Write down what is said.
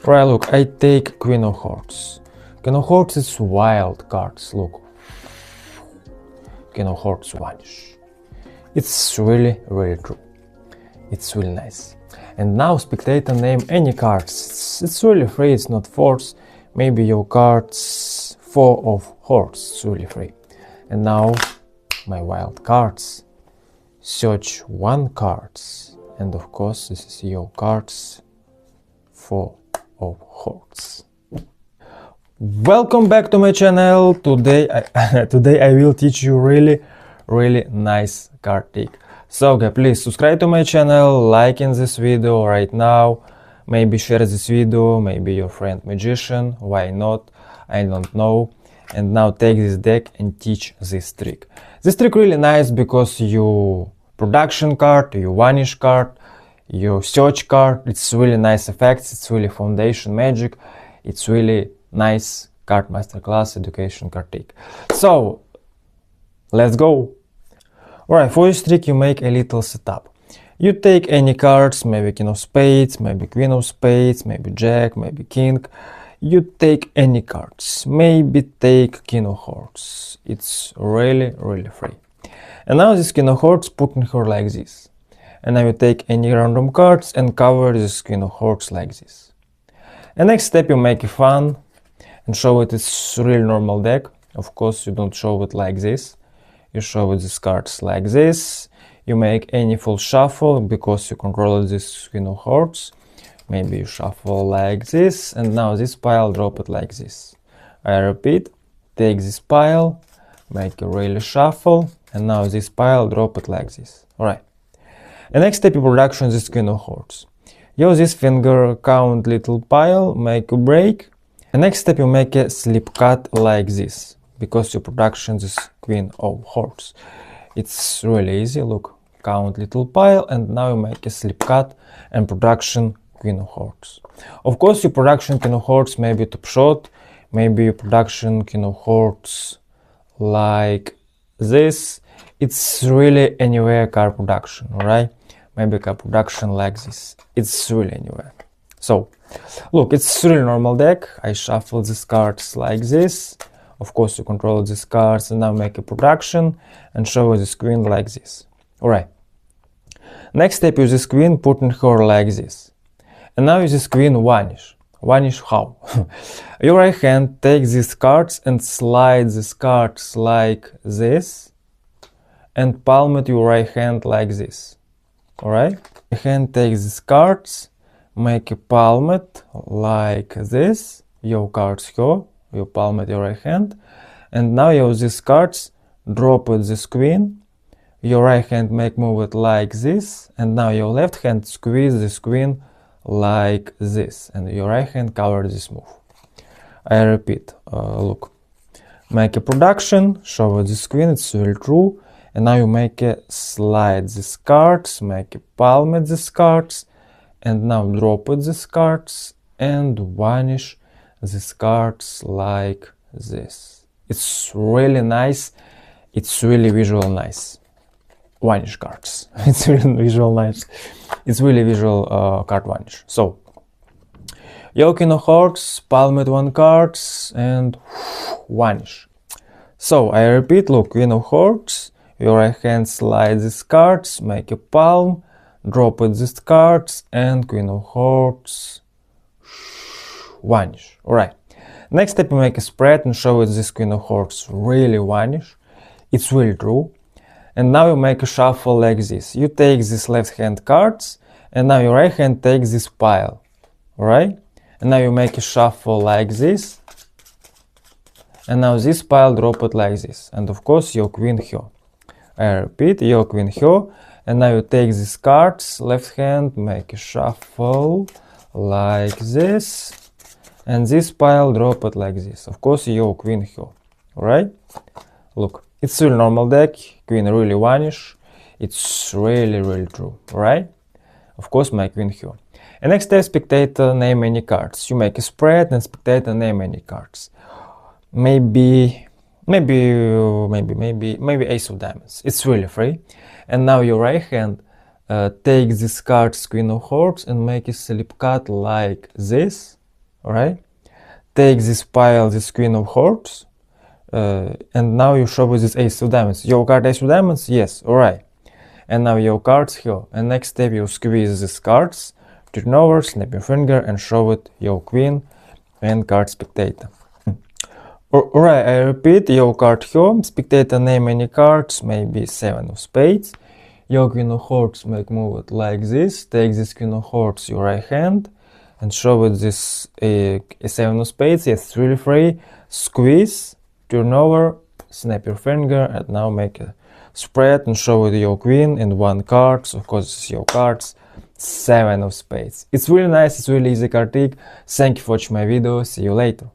Right, look, I take Queen of Hearts. Queen of Hearts is wild cards, look. Queen of Hearts vanish. It's really true. It's really nice. And now Spectator name any cards. It's really free, it's not force. Maybe your cards 4 of Hearts, it's really free. And now my wild cards. Search 1 cards. And of course this is your cards 4 of Hearts. Welcome back to my channel. Today I will teach you really nice card trick. So guys, please subscribe to my channel, like in this video right now, maybe share this video, maybe your friend magician, why not, I don't know. And now take this deck and teach this trick. This trick really nice because you production card, you vanish card, you search card, it's really nice effects, it's really foundation magic, it's really nice card masterclass education card trick. So let's go. Alright, for this trick you make a little setup. You take any cards, maybe King of Spades, maybe Queen of Spades, maybe Jack, maybe King. You take any cards, maybe take King of Hearts. It's really free. And now this King of Hearts putting her like this. And now you take any random cards and cover this Queen of Hearts like this. And next step you make it fun and show it it's real normal deck. Of course you don't show it like this. You show it these cards like this. You make any full shuffle because you control this Queen of Hearts. Maybe you shuffle like this and now this pile drop it like this. I repeat, take this pile, make a really shuffle and now this pile drop it like this. Alright. The next step in production is Queen of Hearts. Use this finger, count little pile, make a break. The next step you make a slip cut like this. Because your production is Queen of Hearts. It's really easy, look, count little pile and now you make a slip cut and production Queen of Hearts. Of course your production Queen of Hearts may be top shot, maybe your production Queen of Hearts like this. It's really anywhere card production, alright? Maybe card production like this. It's really anywhere. So, look, it's really normal deck. I shuffle these cards like this. Of course you control these cards and now make a production and show this queen like this. Alright. Next step use this queen, putting her like this. And now use this queen vanish. Vanish how? Your right hand take these cards and slide these cards like this. And palm it your right hand like this. Alright? Your hand takes these cards, make a palm it like this. Your cards here. You palm at your right hand and now you use these cards, drop it this queen, your right hand make move it like this and now your left hand squeeze this queen like this and your right hand cover this move. I repeat, look, make a production, show this queen, it's very true and now you make a slide these cards, make a palm at these cards and now drop it these cards and vanish these cards like this. It's really nice. It's really visual nice. Vanish cards. It's really visual nice. It's really visual card vanish. So, your Queen of Hearts, palm it 1 cards and vanish. So, I repeat, look, Queen of Hearts, your right hand slide these cards, make a palm, drop it these cards and Queen of Hearts vanish. Alright. Next step you make a spread and show it this Queen of Hearts really vanish. It's really true. And now you make a shuffle like this. You take these left hand cards and now your right hand takes this pile. Alright? And now you make a shuffle like this. And now this pile drop it like this. And of course your queen here. I repeat, your queen here. And now you take these cards, left hand, make a shuffle like this. And this pile drop it like this. Of course your queen here. Alright? Look, it's really normal deck. Queen really vanish. It's really true. Alright? Of course my queen here. And next step, Spectator name any cards. You make a spread and Spectator name any cards. Maybe Ace of Diamonds. It's really free. And now your right hand take this card Queen of Hearts and make a slip cut like this. Alright? Take this pile, this queen of hearts, and now you show with this ace of diamonds. Your card ace of diamonds? Yes, alright. And now your cards here. And next step, you squeeze these cards, turn over, snap your finger, and show it your queen and card spectator. Alright, I repeat, your card here, spectator name any cards, maybe 7 of spades. Your queen of hearts make move it like this. Take this queen of hearts, your right hand, and show it this a 7 of spades. Yes, it's really free. Squeeze, turn over, snap your finger, and now make a spread and show it your queen and 1 card. So of course, this is your cards. 7 of spades. It's really nice, it's really easy card trick. Thank you for watching my video. See you later.